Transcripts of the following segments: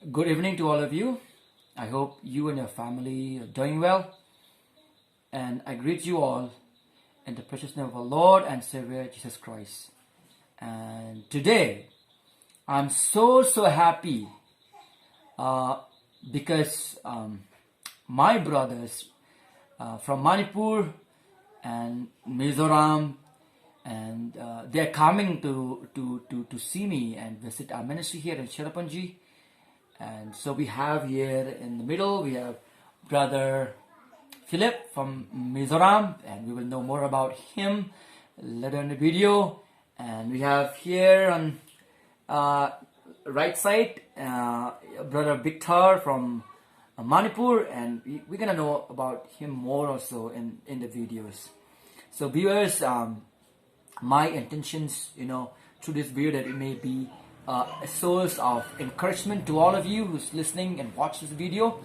Good evening to all of you. I hope you and your family are doing well. And I greet you all in the precious name of our Lord and Savior Jesus Christ. And today, I'm so happy because my brothers from Manipur and Mizoram and they're coming to see me and visit our ministry here in Cherrapunji. And so we have here in the middle, we have brother Philip from Mizoram, and we will know more about him later in the video. And we have here on right side, brother Victor from Manipur, and we're gonna know about him more also in the videos. So viewers, my intentions, through this video that it may be a source of encouragement to all of you who's listening and watch this video.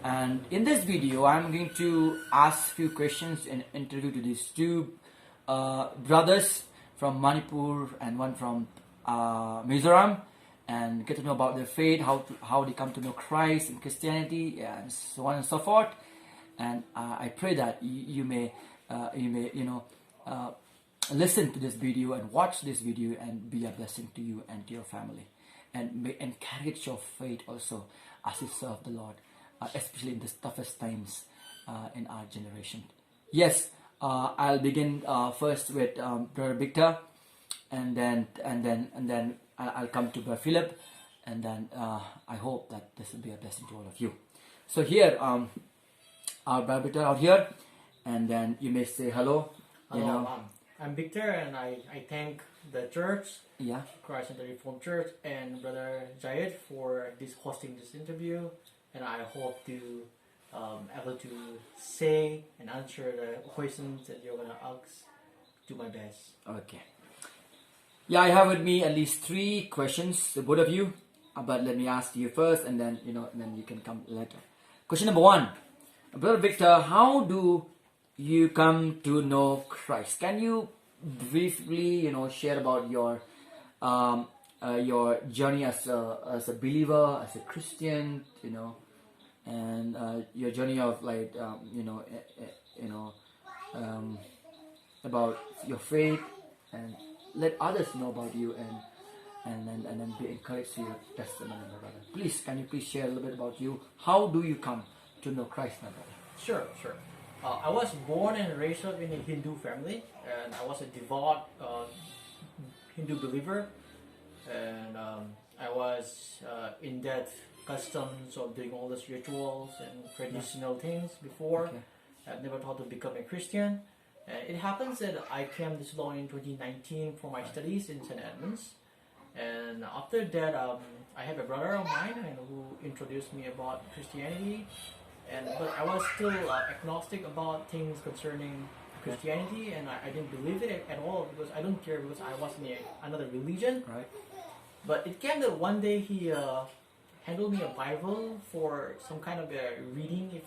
And in this video, I'm going to ask a few questions and interview to these two brothers from Manipur and one from Mizoram, and get to know about their faith, how they come to know Christ and Christianity, and so on and so forth. And I pray that you may listen to this video and watch this video and be a blessing to you and to your family, and may encourage your faith also as you serve the Lord, especially in the toughest times in our generation. Yes, I'll begin first with Brother Victor, and then I'll come to Brother Philip, and then I hope that this will be a blessing to all of you. So here, our Brother Victor out here, and then you may say hello. Hello, I'm Victor, and I thank the church, Yeah. Christ and the Reformed Church, and Brother Jayed for hosting this interview. And I hope to able to say and answer the questions that you're gonna ask to my best. Okay. Yeah, I have with me at least 3 questions to both of you, but let me ask you first, and then then you can come later. Question number 1, Brother Victor, how do you come to know Christ? Can you briefly, share about your journey as a believer, as a Christian, and your journey of about your faith, and let others know about you, and then be encouraged to your testimony, my brother. Please, can you please share a little bit about you? How do you come to know Christ, my brother? Sure. I was born and raised up in a Hindu family, and I was a devout Hindu believer, and I was in that customs of doing all these rituals and traditional things before. Okay. I've never thought to become a Christian. It happens that I came this law in 2019 for my studies in St. Edmunds, and after that I have a brother of mine who introduced me about Christianity. But I was still agnostic about things concerning Christianity, and I didn't believe it at all because I don't care, because I was in another religion. Right. But it came that one day he handed me a Bible for some kind of a reading,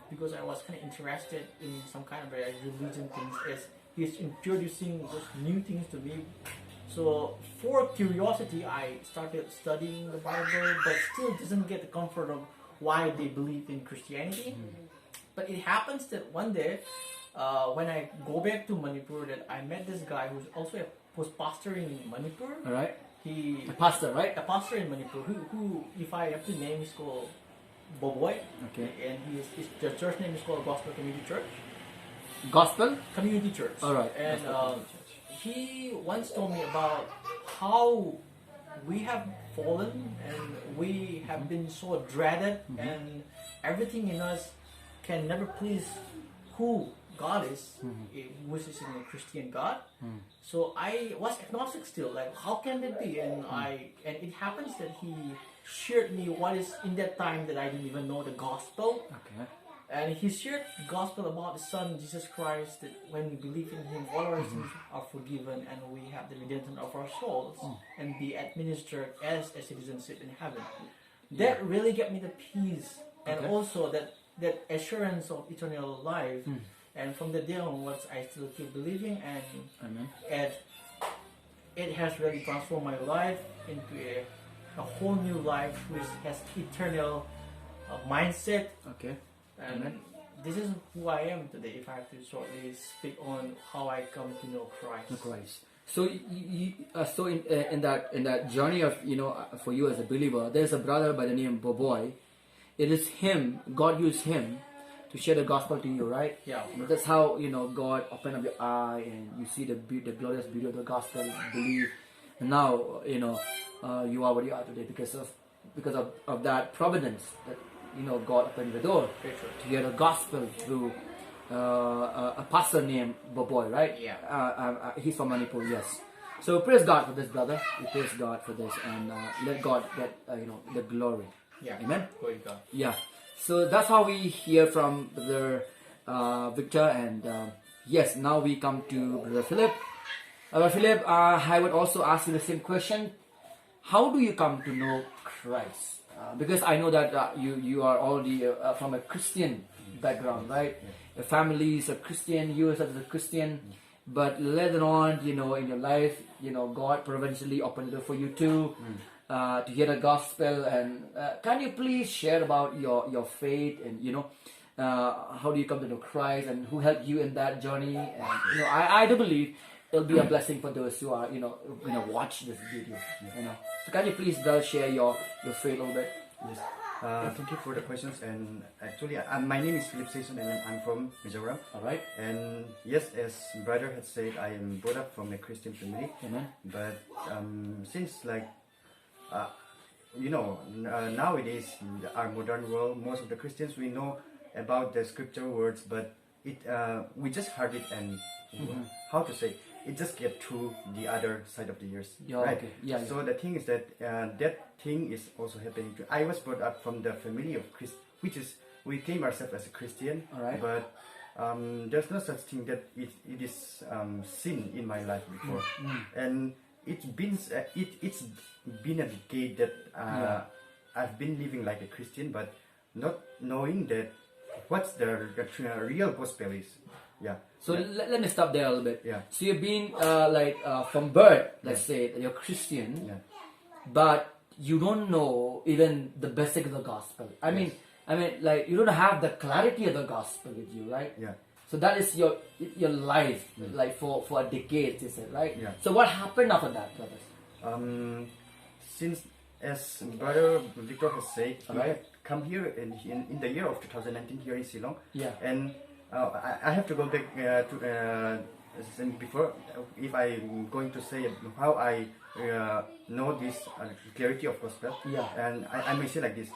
because I was kind of interested in some kind of a religion things, as he's introducing those new things to me. So for curiosity, I started studying the Bible, but still doesn't get the comfort of why they believe in Christianity. But it happens that one day, when I go back to Manipur, that I met this guy who's pastor in Manipur. All right. A pastor, right? A pastor in Manipur who if I have to name, is called Boboy. Okay. And the church name is called Gospel Community Church. Gospel Community Church. All right. And he once told me about how we have fallen and we have been so dreaded, and everything in us can never please who God is, which is in a Christian God. So I was agnostic still, like how can that be? And it happens that he shared me what is in that time that I didn't even know the gospel. Okay. And he shared the gospel about the Son, Jesus Christ, that when we believe in Him, all our sins are forgiven, and we have the redemption of our souls, and be administered as a citizenship in heaven. That really gave me the peace, and also that assurance of eternal life. And from the day onwards, I still keep believing, and Amen. it has really transformed my life into a a whole new life, which has eternal mindset. Okay. And Amen. this is who I am today. If I have to shortly speak on how I come to know Christ. Christ. So so in that journey of for you as a believer, there's a brother by the name Boboy. It is him. God used him to share the gospel to you, right? Yeah. That's how God opened up your eye and you see the glorious beauty of the gospel. Believe. And now you are what you are today because of that providence that God opened the door to hear the gospel through a pastor named Boboy, right? Yeah. He's from Manipur, yes. So praise God for this, brother. We praise God for this, and let God get the glory. Yeah. Amen. Glory to God. Yeah. So that's how we hear from Brother Victor, and yes, now we come to Brother Philip. Brother Philip, I would also ask you the same question. How do you come to know Christ? Because I know that you are already from a Christian background, right? Your family is a Christian, you yourself is a Christian, but later on, in your life, God providentially opened the door for you too, to hear the gospel. And can you please share about your faith and how do you come to know Christ and who helped you in that journey? And I do believe it'll be a blessing for those who are watch this video. So can you please share your faith a little bit? Yes. Thank you for the questions. And actually, my name is Philip Sason, and I'm from Mizoram. All right. And yes, as brother had said, I am brought up from a Christian family. Amen. But since nowadays, our modern world, most of the Christians, we know about the scripture words, but we just heard it and how to say, it just get through the other side of the years, right? Okay. Yeah. So the thing is that that thing is also happening to. I was brought up from the family of which is we claim ourselves as a Christian, All right. but there's no such thing that it is sin in my life before, and it's been a decade that I've been living like a Christian, but not knowing that what's the real gospel is. Yeah. So let me stop there a little bit. Yeah. So you've been from birth, let's say that you're Christian, but you don't know even the basic of the gospel. I mean, like you don't have the clarity of the gospel with you, right? Yeah. So that is your life, like for a decade, you said, right? Yeah. So what happened after that, brothers? Since as brother Victor has said, he Right. had come here in the year of 2019 here in Ceylon. Yeah. And I have to go back to before if I'm going to say how I know this clarity of gospel. Yeah. And I may say like this.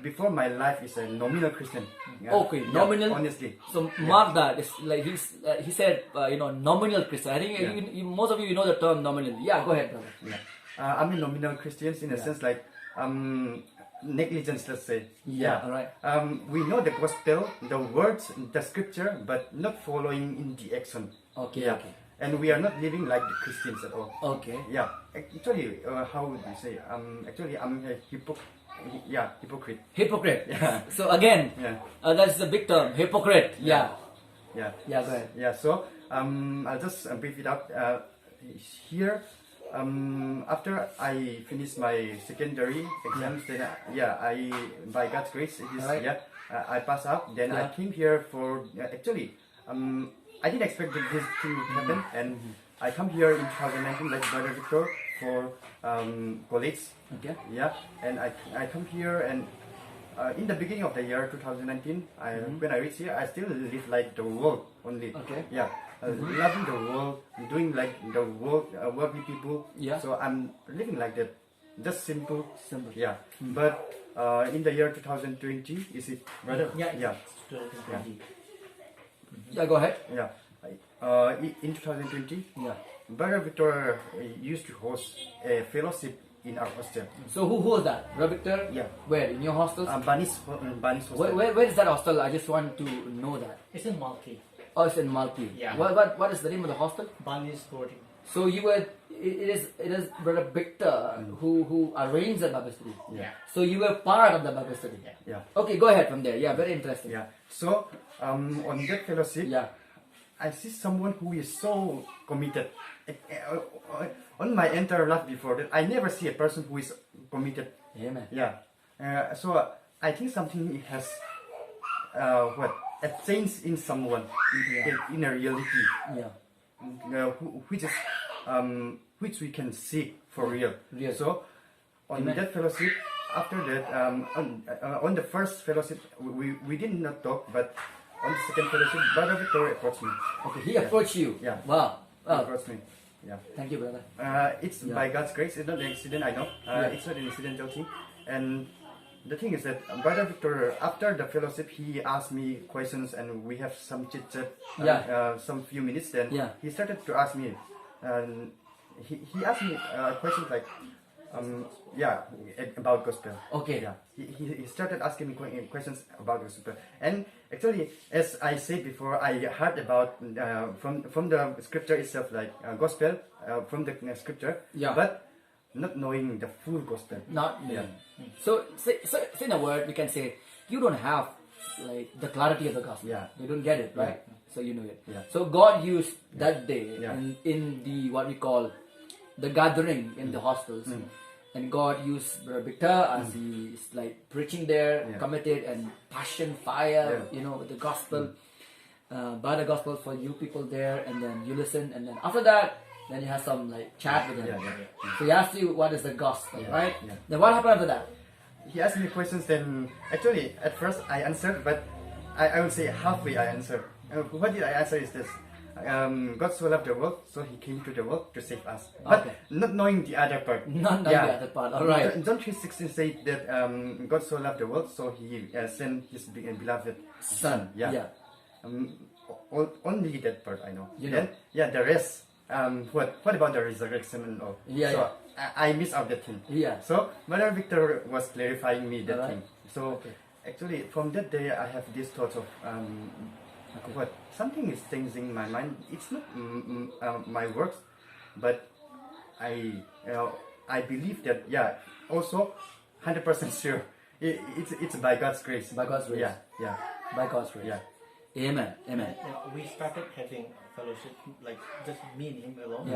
Before my life is a nominal Christian. Okay, nominal. Honestly. So mark that. It's like he said, nominal Christian. I think most of you know the term nominal. Yeah, go ahead, brother. Yeah. I'm a nominal Christians in a sense like negligence, let's say. Yeah, all right. We know the gospel, the words, the scripture, but not following in the action. Okay, Yeah. okay. And we are not living like the Christians at all. Okay. Yeah. Actually, how would you say? Actually, I'm a hypocrite. Hypocrite. Yeah. So again, Yeah. that's the big term, hypocrite. Yeah. Yeah. Yeah, go ahead. Yeah. So I'll just brief it up. Here, after I finished my secondary exams, then I by God's grace, it is, Alright. I passed out. Then I Yeah. came here for actually, I didn't expect this thing to happen, and I come here in 2019 like Brother Victor for college. Okay. Yeah, and I come here, and in the beginning of the year 2019, when I reached here, I still live like the world only. Okay. Yeah, loving the world, doing like the world, worldly people. Yeah. So I'm living like that, just simple. Simple. Yeah. But in the year 2020, is it brother? Yeah. Yeah. Yeah. Yeah, go ahead. Yeah. In 2020, Yeah. Brother Victor used to host a fellowship in our hostel. So who was that? Victor? Yeah. Where? In your hostels? Bunny's hostel. Where is that hostel? I just want to know that. It's in Malki. Oh, it's in Malki. Yeah. What is the name of the hostel? Bunny's boarding. So you were. It is Brother Victor who arranged the Bible study. Yeah. So you were part of the Bible study. Yeah. Okay, go ahead from there. Yeah, very interesting. Yeah. So on that fellowship, Yeah. I see someone who is so committed. On my entire life before that, I never see a person who is committed. Amen. Yeah. So I think something has a change in someone in a reality. Yeah. Which is which we can see for real. Real. So on Amen. that fellowship, after that, on the first fellowship, we did not talk, but on the second fellowship, Bro.Victor approached me. Okay, he approached you. Yeah. Wow. He approached me. Yeah. Thank you, brother. It's by God's grace. It's not an accident, I know. It's not an incidental thing. And the thing is that Bro.Victor, after the fellowship, he asked me questions, and we have some chit chat. Some few minutes. Then he started to ask me. He asked me questions like, about gospel. Okay. Yeah. He started asking me questions about gospel. And actually, as I said before, I heard about from the scripture itself, like gospel from the scripture. Yeah. But not knowing the full gospel. Not me. So in a word, we can say you don't have like the clarity of the gospel. Yeah. You don't get it, right? So you know it. Yeah. So God used that day Yeah. in the what we call the gathering in the hostels. And God used Bro.Victor as he is like preaching there, committed and passion, fire, with the gospel, by the gospel for you people there, and then you listen, and then after that, then you have some like chat with him. So he asked you what is the gospel, right? Then what happened after that? He asked me questions. Then actually, at first I answered, but I would say halfway I answered. What did I answer is this. God so loved the world, so He came to the world to save us. But not knowing the other part. Not knowing the other part. All right. John 3:16 says that God so loved the world, so He sent His beloved Son. Only that part I know. Then the rest. What about the resurrection and all? So I miss out that thing. So Bro.Victor was clarifying me that thing. So actually, from that day, I have this thought of what something is changing my mind. It's not my works, but I believe that also 100% sure it's by God's grace. By God's grace. By God's grace. Amen. Amen. We started having fellowship, like just me and him alone.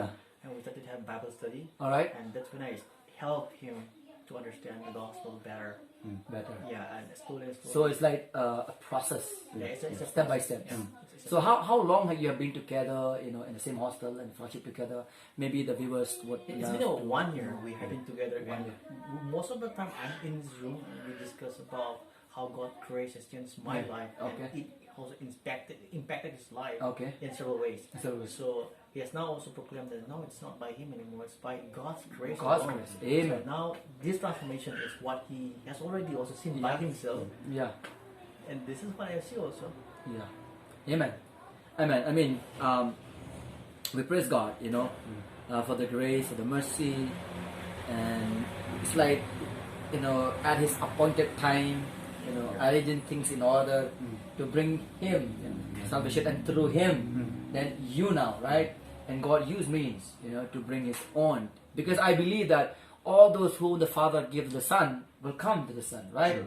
And we started to have Bible study. All right. And that's when I helped him to understand the gospel better. And slowly. So it's like a process. It's a step by step. So how long have you been together? In the same hostel and fellowship together. Maybe the viewers would. It's been 1 year we have been together. And most of the time I'm in this room and we discuss about how God grace has changed my life. And it also impacted his life in several ways. So he has now also proclaimed that no, it's not by him anymore, it's by God's grace. God's grace. Amen. So now this transformation is what he has already also seen by himself. And this is what I see also. Amen. Amen. I mean, we praise God, for the grace, for the mercy, and it's like, at His appointed time, arranging things in order to bring Him salvation, and through Him, then you now, right? And God used means, to bring His own, because I believe that all those who the Father gives the Son will come to the Son, right?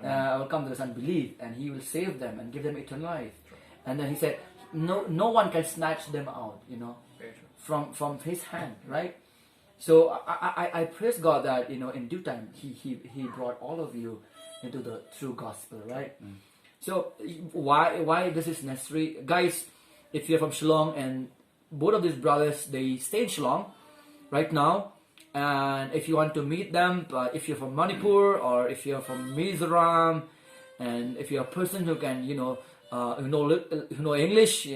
Will come to the Son, believe, and He will save them and give them eternal life. And then He said, no one can snatch them out, from His hand, right? So I praise God that in due time He brought all of you into the true gospel, right? So why this is necessary, guys? If you're from Shillong, and both of these brothers, they stay in Shillong right now, and if you want to meet them, if you're from Manipur or if you're from Mizoram, and if you're a person who can who know English,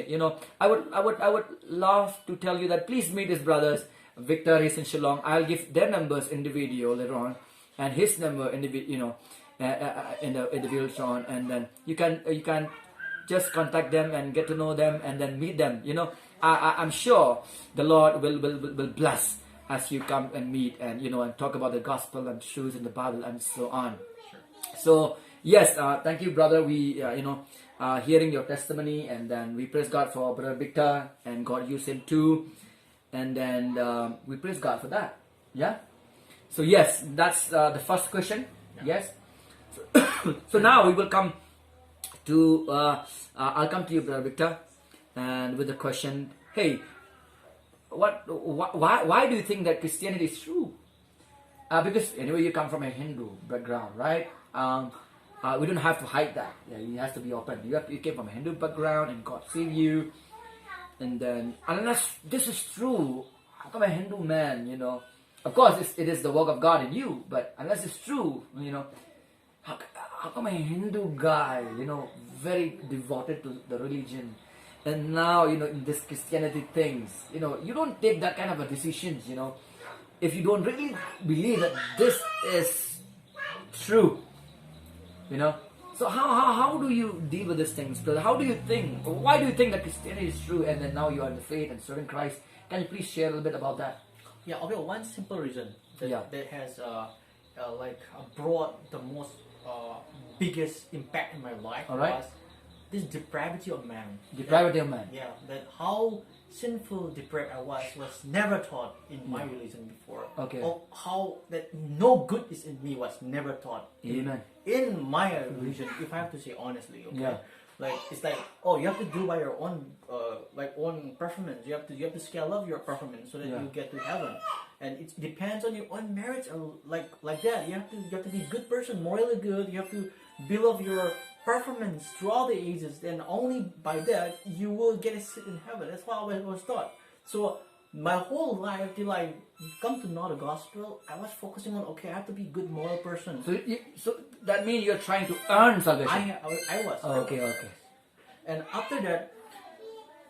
I would love to tell you that please meet these brothers. Victor is in Shillong. I'll give their numbers in the video later on, and his number in the in the video later on, and then you can just contact them and get to know them and then meet them. I'm sure the Lord will bless as you come and meet and and talk about the gospel and truths in the Bible and so on. So yes, thank you, brother. We hearing your testimony, and then we praise God for Brother Victor, and God used him too, and then we praise God for that. So yes, that's the first question. Yes. So now we will come to I'll come to you, Brother Victor, and with the question, hey, why do you think that Christianity is true? Because anyway, you come from a Hindu background, right? We don't have to hide that. Yeah, it has to be open. You came from a Hindu background, and God saved you. And then, unless this is true, how come a Hindu man, of course it is the work of God in you, but unless it's true, how come a Hindu guy, very devoted to the religion, and now, in this Christianity things, you don't take that kind of a decisions, if you don't really believe that this is true, So how do you deal with these things, brother? How do you think? Why do you think that Christianity is true, and then now you are in the faith and serving Christ? Can you please share a little bit about that? Yeah, okay. One simple reason that, Yeah. that has brought the most biggest impact in my life All right. was this depravity of man. Depravity of man. Yeah, that how sinful, depraved I was never taught in my religion before. Okay. Or how that no good is in me was never taught. Amen. In my religion, if I have to say honestly, okay. Yeah. Like it's like, oh, you have to do by your own own performance. You have to scale up your performance so that Yeah. you get to heaven, and it depends on your own merits or like that. You have to be a good person, morally good. You have to build up your performance throughout the ages, and only by that you will get a seat in heaven. That's what I was taught. So my whole life till I come to know the gospel, I was focusing on, okay, I have to be a good moral person. So that means you're trying to earn salvation. I was. Okay. And after that,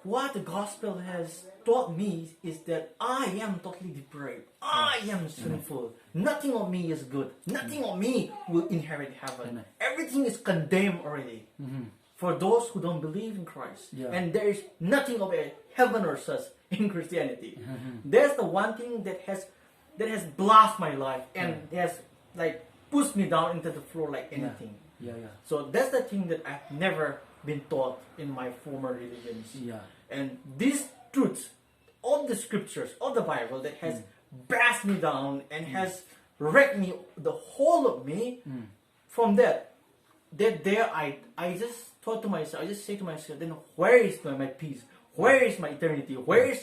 what the gospel has taught me is that I am totally depraved. I am sinful. Nothing of me is good. Nothing of me will inherit heaven. Amen. Everything is condemned already for those who don't believe in Christ. Yeah. And there is nothing of a heaven or such in Christianity. That's the one thing that has blasted my life and has like pushed me down into the floor like anything. Yeah. So that's the thing that I've never been taught in my former religions. Yeah. And these truths of the scriptures of the Bible that has bashed me down and has wrecked me, the whole of me, from that there I just thought to myself, I just say to myself, then where is my peace? Where is my eternity? Where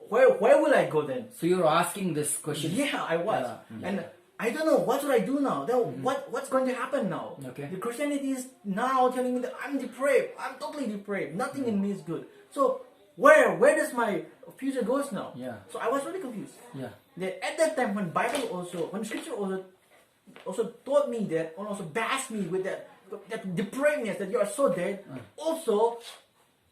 will I go then? So you're asking this question. Yeah, I was. Yeah. And I don't know what should I do now. Then what's going to happen now? Okay. The Christianity is now telling me that I'm depraved. I'm totally depraved. Nothing in me is good. So where does my future goes now? Yeah. So I was really confused. Yeah. Then at that time when Scripture also taught me that, and also bashed me with that depravedness, that you are so dead. Also,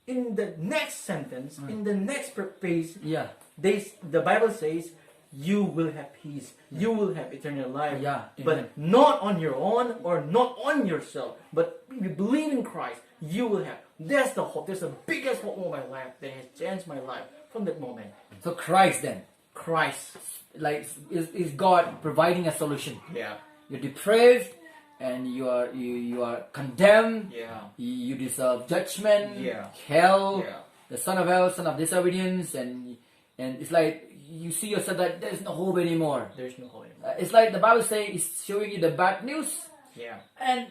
in the next sentence, in the next page, Yeah. the Bible says, you will have peace. You will have eternal life. Yeah, But amen. not on your own or not on yourself. But if you believe in Christ, you will have. That's the hope. That's the biggest hope of my life that has changed my life from that moment. So Christ then, Christ. like, is God providing a solution? Yeah. You're depraved, and you are condemned. Yeah. You deserve judgment. Yeah. Hell. Yeah. The son of hell, son of disobedience, and it's like you see yourself that there's no hope anymore. There's no hope anymore. It's like the Bible saying it's showing you the bad news, Yeah. and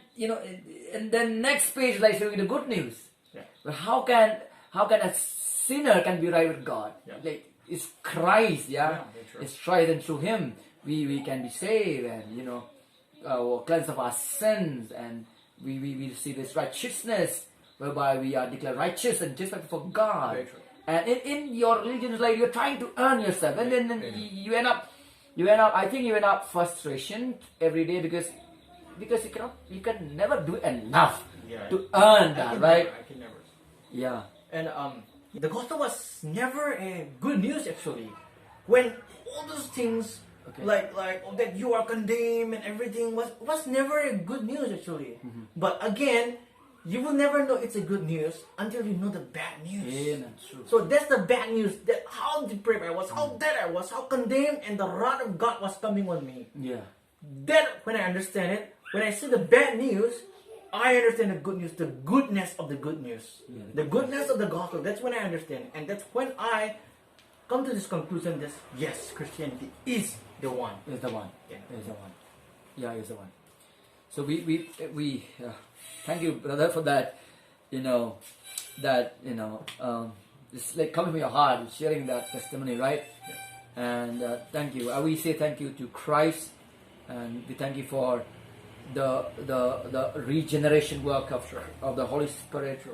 and then next page like showing you the good news. Yeah. But how can a sinner can be right with God? Yeah. Like it's Christ, Yeah, that's true. it's Christ, and through Him we can be saved, and cleansed of our sins, and we receive this righteousness whereby we are declared righteous and just like for God. Very true. And in your religion, it's like you're trying to earn yourself, and then you end up. I think you end up frustration every day because you can never do enough Yeah. to earn I that, can right? never, I can never. Yeah. And the gospel was never a good news actually. When all those things like that you are condemned and everything was never a good news actually. But again, you will never know it's a good news until you know the bad news. Amen. True. So that's the bad news, that how depraved I was, how dead I was, how condemned, and the wrath of God was coming on me. Yeah. That when I understand it, when I see the bad news, I understand the good news, the goodness of the good news. Yeah. The goodness of the gospel, that's when I understand. And that's when I come to this conclusion that yes, Christianity is the one. Is the one. Yeah. Is the one. Yeah, is the one. So we thank you, brother, for that. it's like coming from your heart, sharing that testimony, right? And thank you. We say thank you to Christ, and we thank you for the regeneration work of the Holy Spirit,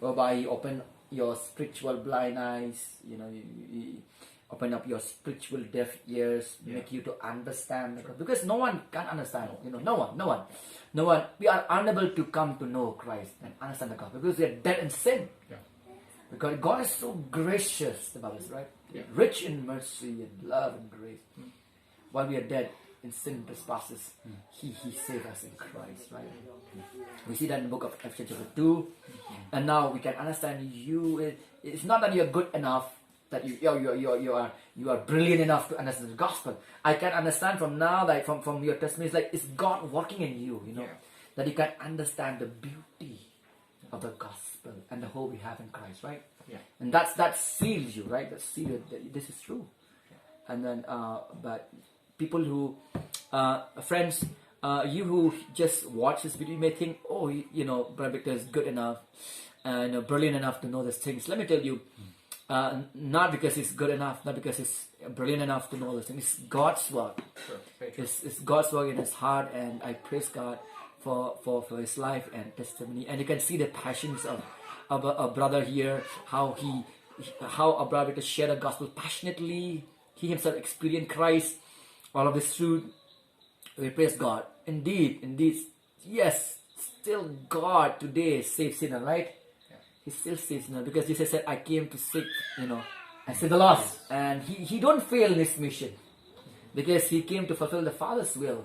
whereby He open your spiritual blind eyes. You know, you open up your spiritual deaf ears, make you to understand. Because no one can understand. You know, no one. We are unable to come to know Christ and understand the gospel because we are dead in sin. Yeah. Because God is so gracious, the Bible says, right? Yeah. Rich in mercy and love and grace. While we are dead in sin and trespasses, He saved us in Christ, right? We see that in the book of Ephesians chapter 2. And now we can understand you. It's not that you are good enough, that you are brilliant enough to understand the gospel. I can understand from now, that from your testimony, it's like it's God working in you, you know, that you can understand the beauty of the gospel and the hope we have in Christ, right? Yeah. And that seals you, right? That seals that this is true. And then, but people who, friends, you who just watch this video, you may think, oh, you know, Bro.Victor is good enough, and brilliant enough to know these things. Let me tell you, not because he's good enough, not because he's brilliant enough to know those things. It's God's work. Sure. It's God's work in his heart, and I praise God for his life and testimony. And you can see the passions of a brother here, how a brother to share the gospel passionately. He himself experienced Christ. All of this truth. We praise God. Indeed, yes, still God today saves sinner, right? Yeah. He still saves sinner, because Jesus said, I came to seek, you know, and save the lost. And he don't fail in his mission, because he came to fulfill the Father's will.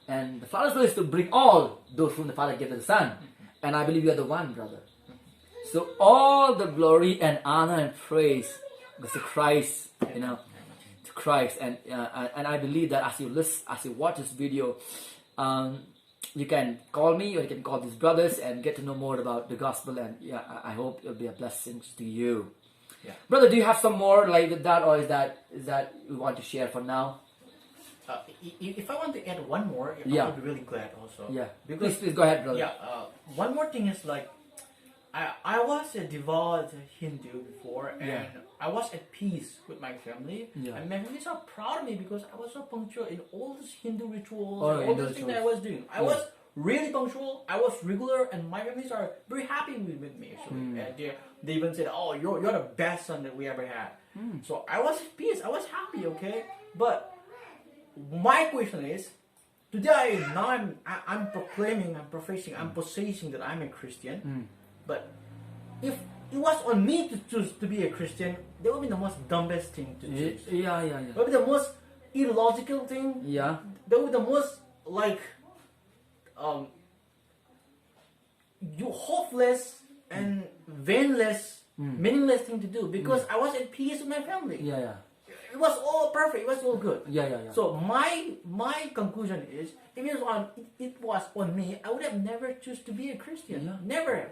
And the Father's will is to bring all those whom the Father gave to the Son. And I believe you are the one, brother. So all the glory and honor and praise goes to Christ, you know, to Christ. And I believe that as you watch this video, you can call me, or you can call these brothers and get to know more about the gospel. And I hope it'll be a blessing to you. Yeah. Brother, do you have some more like that, or is that you want to share for now? If I want to add one more, I would be really glad also. Yeah. Because Please go ahead, brother. yeah, one more thing is like, I was a devout Hindu before, and I was at peace with my family. Yeah. And my family is so proud of me because I was so punctual in all these Hindu rituals, Oh, all these things that I was doing. I was really punctual. I was regular, and my families are very happy with me actually. And they even said, "Oh, you're the best son that we ever had." So I was at peace. I was happy. Okay, but my question is, today now I'm proclaiming, I'm professing, I'm possessing that I'm a Christian. But if it was on me to choose to be a Christian, that would be the most dumbest thing to choose. Yeah. That would be the most illogical thing. Yeah. That would be the most like you hopeless and vainless, meaningless thing to do, because I was at peace with my family. Yeah. It was all perfect. It was all good. Yeah. So my conclusion is, if it was on me, I would have never choose to be a Christian. Yeah. Never.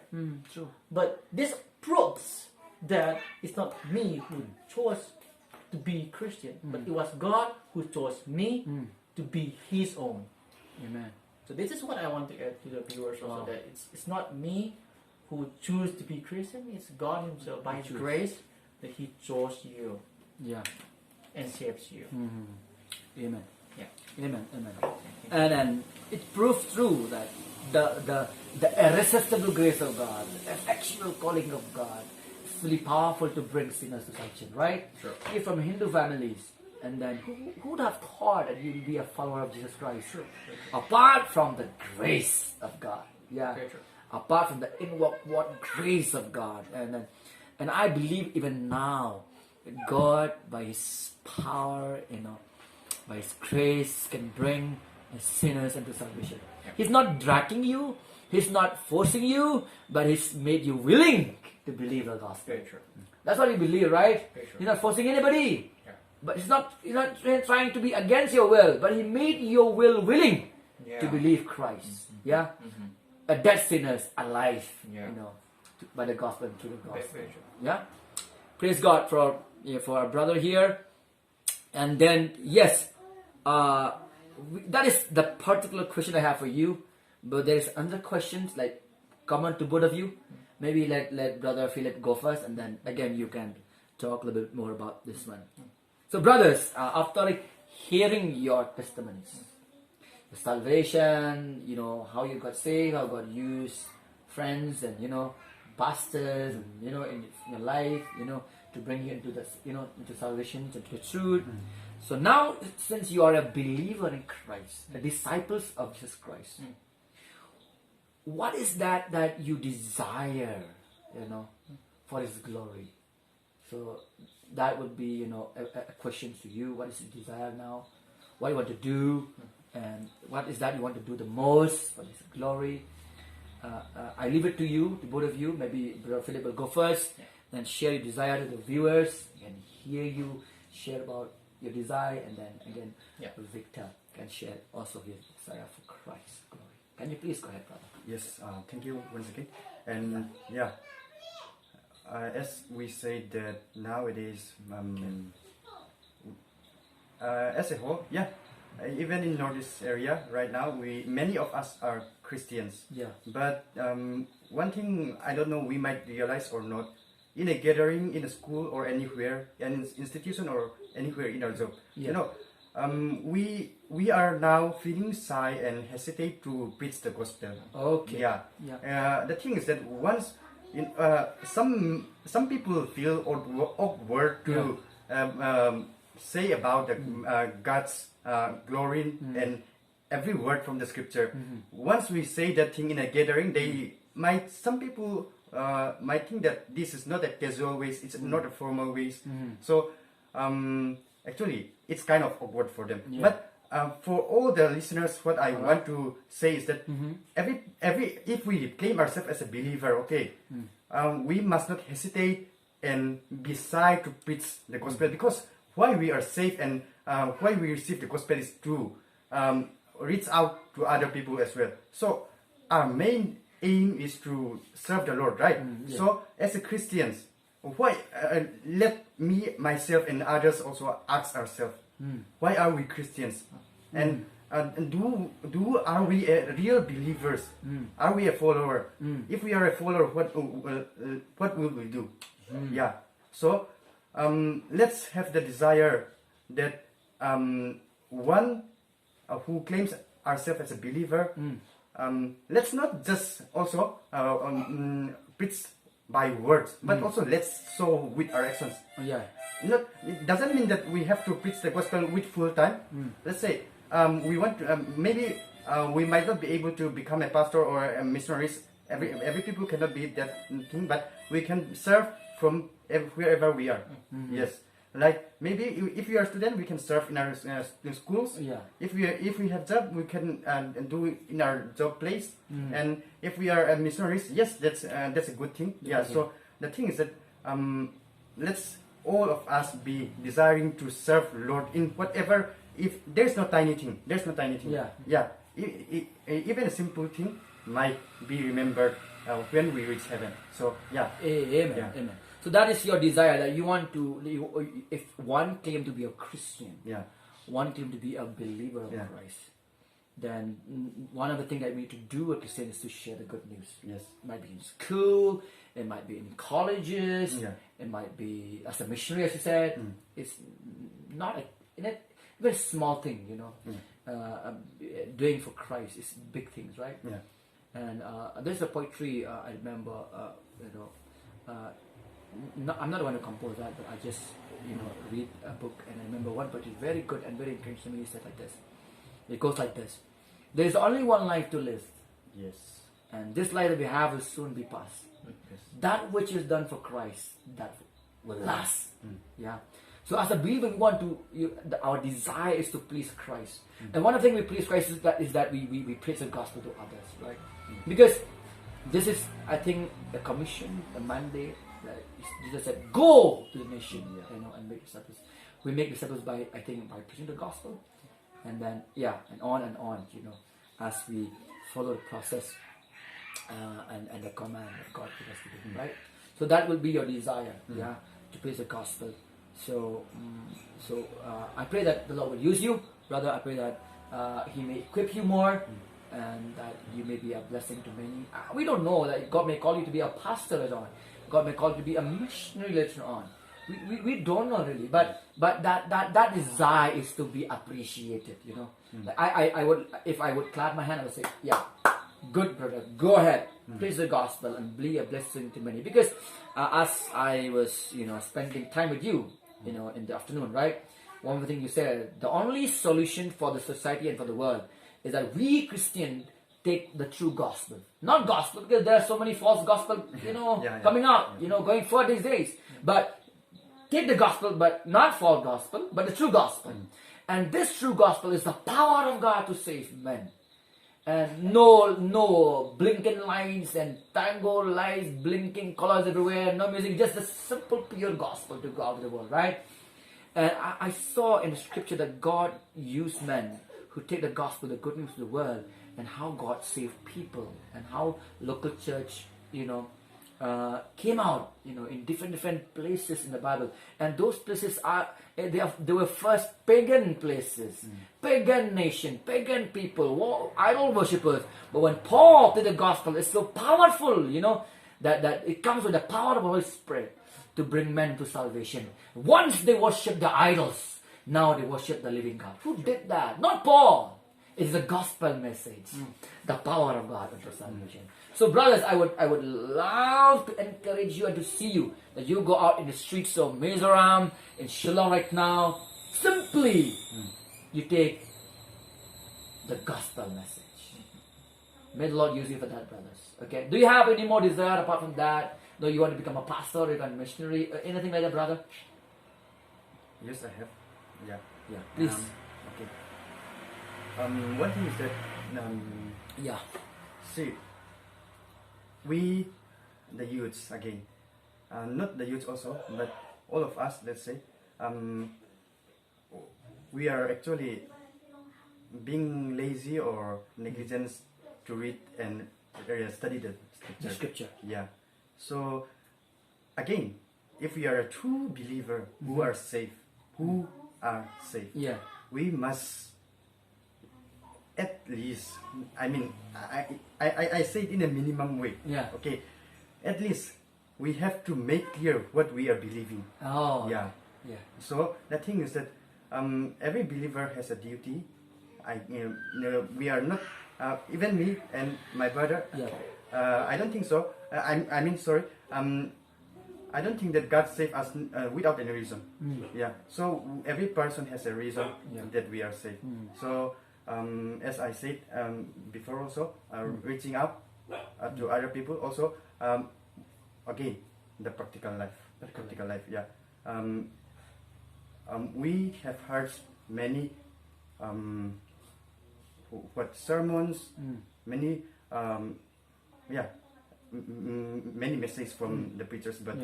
True. But this proves that it's not me who chose to be Christian, but it was God who chose me to be His own. Amen. So this is what I want to add to the viewers also, that it's not me who choose to be Christian. It's God Himself by His grace that He chose you. Yeah. And saves you. Amen. Yeah. Amen. And it proves true that the irresistible grace of God, the effectual calling of God, is really powerful to bring sinners to salvation, right? Sure. You're from Hindu families, and then who would have thought that you'll be a follower of Jesus Christ? Sure. Apart from the grace of God, Very true. apart from the inward grace of God, and I believe even now, God, by His power, by His grace, can bring the sinners into salvation. Yeah. He's not dragging you, He's not forcing you, but He's made you willing to believe the gospel. Very true. That's what we believe, right? Very true. He's not forcing anybody, Yeah. but He's not trying to be against your will, but He made your will willing to believe Christ. Yeah, a dead sinners alive, by the gospel and through the gospel. Very true. Yeah, praise God for our brother here. And then yes, that is the particular question I have for you. But there is other questions like common to both of you. Maybe let brother Philip go first, and then again you can talk a little bit more about this one. So, brothers, after hearing your testimonies, the salvation, how you got saved, how God used friends and pastors, and in your life, to bring you into this, into salvation, into the truth. So now, since you are a believer in Christ, the disciples of Jesus Christ, what is that you desire, for His glory? So that would be, a question to you. What is your desire now? What you want to do? And what is that you want to do the most for His glory? I leave it to you, to both of you. Maybe Brother Philip will go first, then share your desire to the viewers and hear you share about your desire, and then again, Victor can share also his desire for Christ's glory. Can you please go ahead, brother? Yes, thank you once again. And as we say that nowadays, as a whole, even in Northeast area right now, many of us are Christians. Yeah. But one thing I don't know, we might realize or not, in a gathering, in a school or anywhere, an institution or anywhere in our job, we are now feeling shy and hesitate to preach the gospel. Okay. The thing is that once some people feel awkward to say about the God's glory and every word from the scripture. Once we say that thing in a gathering, some people might think that this is not a casual ways, it's not a formal ways. So actually it's kind of awkward for them. But for all the listeners, what I want to say is that if we claim ourselves as a believer, we must not hesitate and be shy to preach the gospel, because why we are saved and why we receive the gospel is to reach out to other people as well. So our main aim is to serve the Lord, right? So as a Christians, why let me, myself, and others also ask ourselves, why are we Christians? And are we a real believers? Are we a follower? If we are a follower, what will we do? So let's have the desire that one who claims ourselves as a believer, let's not just also preach by words, but also let's show with our actions. It doesn't mean that we have to preach the gospel with full time. Let's say we want to, maybe we might not be able to become a pastor or a missionary. Every people cannot be that thing, but we can serve from wherever we are. Yes. Like maybe if we are a student, we can serve in our in schools. If we have job, we can do it in our job place. And if we are missionaries, yes, that's a good thing. So the thing is that let's all of us be desiring to serve Lord in whatever. If there's no tiny thing, even a simple thing might be remembered when we reach heaven. So Amen. So that is your desire, that you want to, if one claim to be a Christian, one claim to be a believer of Christ, then one of the things that we need to do as Christian is to share the good news. Yes. It might be in school, it might be in colleges, it might be as a missionary, as you said. It's not a very small thing, doing for Christ is big things, right? And there's a poetry I remember, I'm not the one who composed that, but I just read a book, and I remember one poetry very good and very encouraging to me. It said like this. It goes like this: there is only one life to live. Yes. And this life that we have will soon be past. That which is done for Christ, that will last. So as a believer, we want to. Our desire is to please Christ, and one of the things we please Christ is that we preach the gospel to others, right? Because this is, I think, the commission, the mandate. Jesus said, "Go to the nation, and make disciples." We make disciples by preaching the gospel, and then and on, as we follow the process and the command that God gives us to do, right? So that will be your desire, to preach the gospel. So, I pray that the Lord will use you, brother. I pray that He may equip you more, and that you may be a blessing to many. We don't know that God may call you to be a pastor later on. God may call you to be a missionary later on. We don't know really, but that desire is to be appreciated, you know. Like I would, if I would clap my hand, I would say, yeah, good brother, go ahead, preach the gospel and be a blessing to many. Because as I was, you know, spending time with you, you know, in the afternoon, right? One of the things you said, the only solution for the society and for the world is that we Christians take the true gospel. Not gospel, because there are so many false gospel, you know, coming out, you know, going forward these days. But take the gospel, but not false gospel, but the true gospel. And this true gospel is the power of God to save men. And no blinking lights and tango lights, blinking colors everywhere, no music, just the simple pure gospel to go out of the world, right? And I saw in the scripture that God used men who take the gospel, the good news to the world, and how God saved people, and how local church, you know, came out, you know, in different places in the Bible. And those places they were first pagan places, pagan nation, pagan people, idol worshippers. But when Paul did the gospel, it's so powerful, you know, that it comes with the power of the Holy Spirit to bring men to salvation. Once they worship the idols, now they worship the living God. Who did that? Not Paul. It's the gospel message, the power of God unto salvation. So, brothers, I would love to encourage you and to see you that you go out in the streets of Mizoram, in Shillong right now. Simply, you take the gospel message. May the Lord use you for that, brothers. Okay. Do you have any more desire apart from that? No, you want to become a pastor, or even a missionary, anything like that, brother? Yes, I have. Yeah. Yeah. Please. Okay. One thing is that Yeah. see, we, the youths again, not the youths also, but all of us, let's say, we are actually being lazy or negligent to read and study the scripture. Yeah. So again, if we are a true believer who are saved, Yeah. we must at least, I mean, I say it in a minimum way. Yeah. Okay. At least we have to make clear what we are believing. Oh. Yeah. Yeah. So the thing is that every believer has a duty. We are not, even me and my brother. Yeah. I don't think so. I mean, sorry. I don't think that God saved us without any reason. Yeah. So every person has a reason that we are saved. So as I said before, also reaching out to other people. Also, again, the practical life. Yeah. We have heard many sermons, many many messages from the preachers, but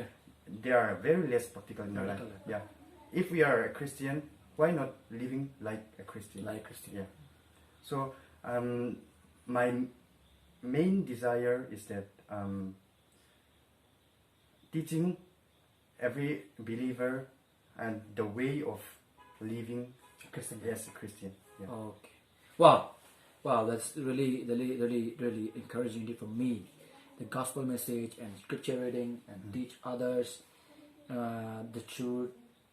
they are very less practical in our life. Yeah. If we are a Christian, why not living like a Christian? Yeah. So my main desire is that teaching every believer and the way of living as a Christian. Yeah. Okay. Wow, that's really encouraging for me. The gospel message and scripture reading and teach others the truth,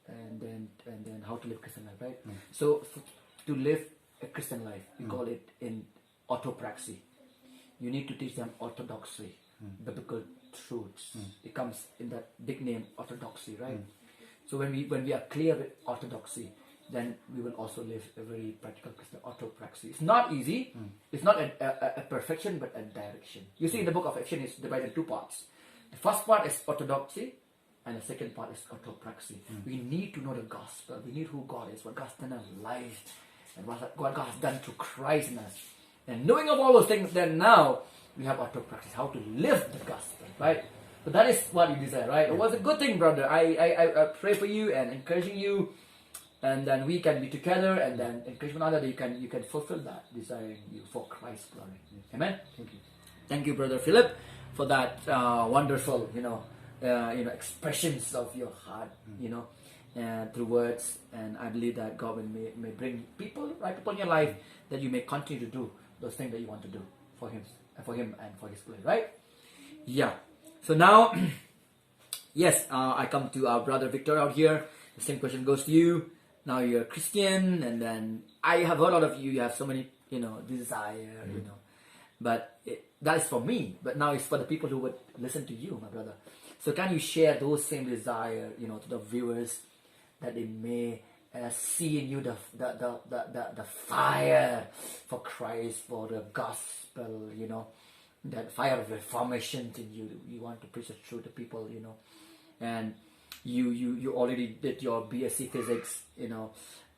and then how to live Christian life, right? So to live a Christian life, we call it in orthopraxy. You need to teach them orthodoxy, biblical truths. It comes in that big name, orthodoxy, right? So when we are clear with orthodoxy, then we will also live a very practical Christian orthopraxy. It's not easy. It's not a perfection, but a direction. You see, in the book of Ephesians, it's divided in two parts. The first part is orthodoxy, and the second part is orthopraxy. We need to know the gospel. We need who God is, what God's done in our life, and what God has done through Christ in us. And knowing of all those things, then now we have orthopraxy, how to live the gospel, right? So that is what you desire, right? It was a good thing, brother. I pray for you and encouraging you. And then we can be together, and then encourage one another. You can fulfill that, desiring you for Christ's glory. Amen. Thank you, Brother Philip, for that wonderful, expressions of your heart, through words. And I believe that God may bring right people in your life, that you may continue to do those things that you want to do for Him and for His glory. Right? Yeah. So now Yes, I come to our brother Victor out here. The same question goes to you. Now you're a Christian, and then I have heard a lot of you. You have so many, desire, But that is for me. But now it's for the people who would listen to you, my brother. So can you share those same desire, to the viewers, that they may see in you the fire for Christ, for the gospel, that fire of reformation in you. You want to preach the truth to people, and you already did your BSc physics,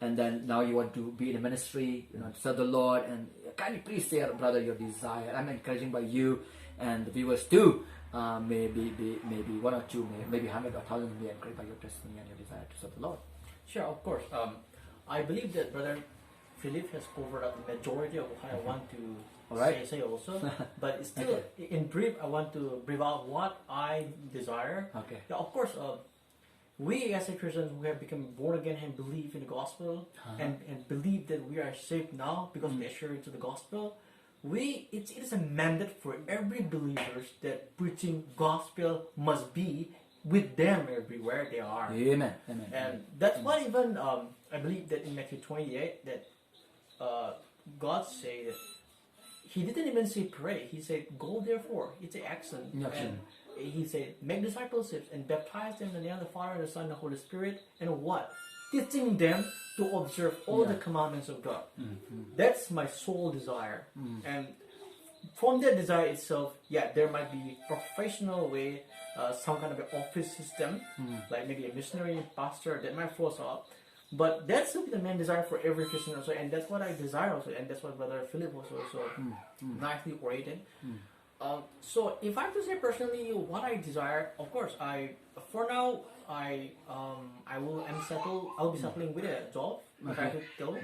and then now you want to be in a ministry, to serve the Lord. And can you please share, brother, your desire? I'm encouraging by you and the viewers too. Maybe one or two, maybe 100 or 1,000 may be encouraged by your testimony and your desire to serve the Lord. Sure, of course. I believe that Brother Philip has covered up the majority of what I want to say also. But still, in brief, I want to brief out what I desire. Okay. Yeah, of course, we as a Christians who have become born again and believe in the gospel and believe that we are saved now because we adhere to the gospel. It is a mandate for every believers that preaching gospel must be with them everywhere they are. Amen. And that's why even I believe that in Matthew 28 that God said that He didn't even say pray. He said go therefore. It's an action. And He said make disciples and baptize them in the name of the Father, the Son, and the Holy Spirit. And what? Teaching them to observe all the commandments of God. That's my sole desire. And from that desire itself, there might be professional way, some kind of an office system, like maybe a missionary, pastor, that might force out. But that's the main desire for every Christian also, and that's what I desire also, and that's what Brother Philip was also nicely orated. So if I have to say personally what I desire, of course, for now I will be settling with a job. If I have to tell.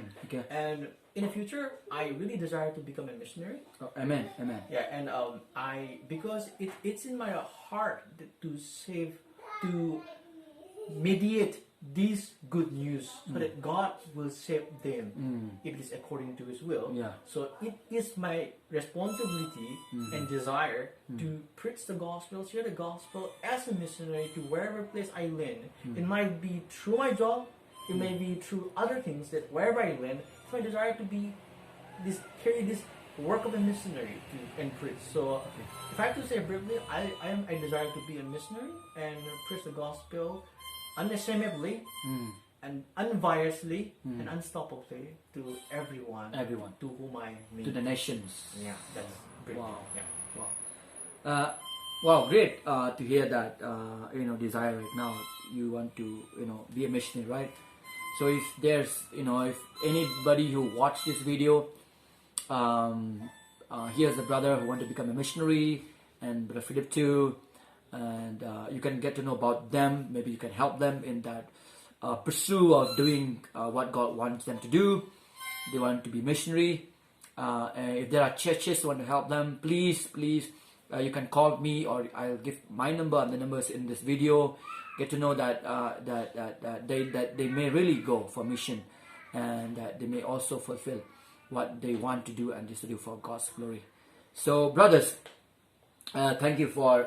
And in the future, I really desire to become a missionary. Oh, amen. Yeah, and because it's in my heart to mediate these good news so that God will save them if it is according to His will. So it is my responsibility and desire to preach the gospel, share the gospel as a missionary to wherever place I land. It might be through my job, it may be through other things, that wherever I land, it's my desire to carry this work of a missionary and preach. So if I have to say briefly, I desire to be a missionary and preach the gospel unashamedly and unbiasedly and unstoppably to everyone to whom I meet. To the nations. Yeah, that's great. Wow. Yeah. Wow, great to hear that. Desire right now. You want to, be a missionary, right? So if there's, if anybody who watched this video, here's a brother who want to become a missionary, and Brother Philip too. And you can get to know about them. Maybe you can help them in that pursuit of doing what God wants them to do. They want to be missionary. And if there are churches who want to help them, please, you can call me, or I'll give my number and the numbers in this video. Get to know that they may really go for mission, and that they may also fulfill what they want to do and just to do for God's glory. So, brothers, thank you for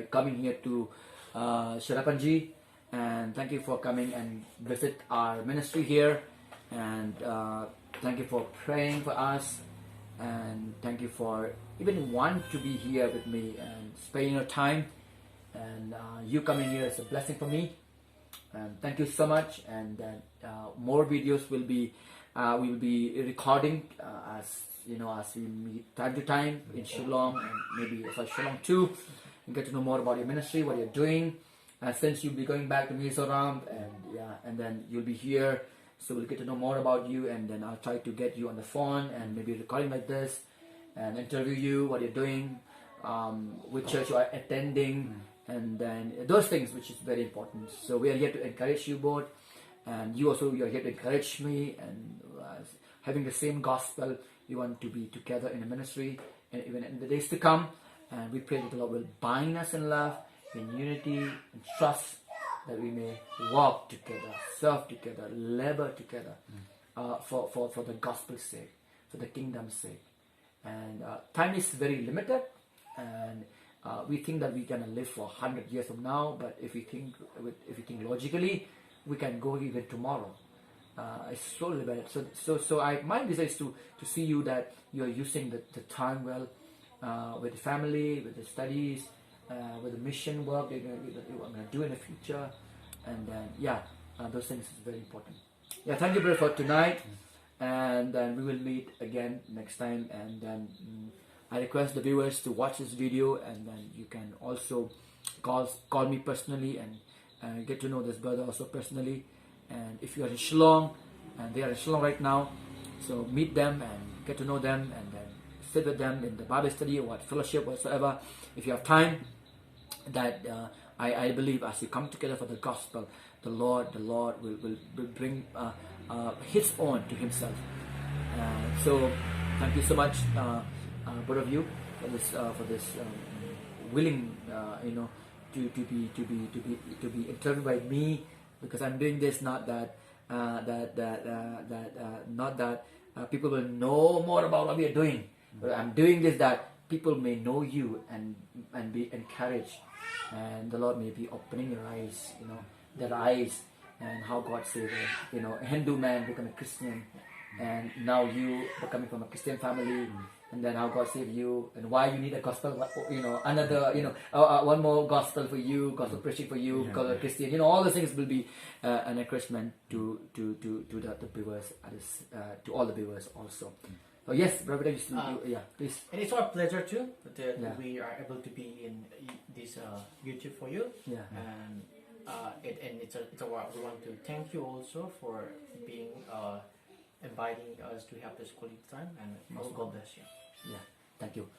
coming here to Sharapanji, and thank you for coming and visit our ministry here, and thank you for praying for us, and thank you for even want to be here with me and spending your time, and you coming here is a blessing for me, and thank you so much. And more videos will be recording as we meet time to time in Shillong, and maybe for Shillong too. You get to know more about your ministry, what you're doing. Since you'll be going back to Mizoram, and then you'll be here, so we'll get to know more about you, and then I'll try to get you on the phone and maybe recording like this and interview you, what you're doing, which church you are attending, and then those things, which is very important. So we are here to encourage you both, and you are here to encourage me, and having the same gospel. We want to be together in the ministry, and even in the days to come. And we pray that the Lord will bind us in love, in unity, and trust, that we may walk together, serve together, labor together, for the gospel's sake, for the kingdom's sake. And time is very limited, and we think that we can live for 100 years from now, but if we think logically, we can go even tomorrow. It's so limited. My desire is to see you that you are using the time well, with the family, with the studies, with the mission work you're gonna do in the future, and then those things is very important. Yeah, thank you, brother, for tonight, and then we will meet again next time. And then I request the viewers to watch this video, and then you can also call me personally and get to know this brother also personally. And if you are in Shillong, and they are in Shillong right now, so meet them and get to know them, and then sit with them in the Bible study or fellowship whatsoever. If you have time, that I believe as you come together for the gospel, the Lord will bring His own to Himself. So thank you so much, both of you, for this willing, to be interviewed by me, because I'm doing this not that people will know more about what we are doing, but I'm doing this that people may know you and be encouraged, and the Lord may be opening your eyes, their eyes, and how God saved a Hindu man become a Christian, and now you are coming from a Christian family, and then how God saved you, and why you need a gospel, one more gospel for you, gospel preaching for you, because you're Christian. All those things will be an encouragement to the viewers, to all the viewers also. So yes, Brother, please. And it's our pleasure too that we are able to be in this YouTube for you. Yeah. And we want to thank you also for being inviting us to have this quality time, and God bless you. Yeah, thank you.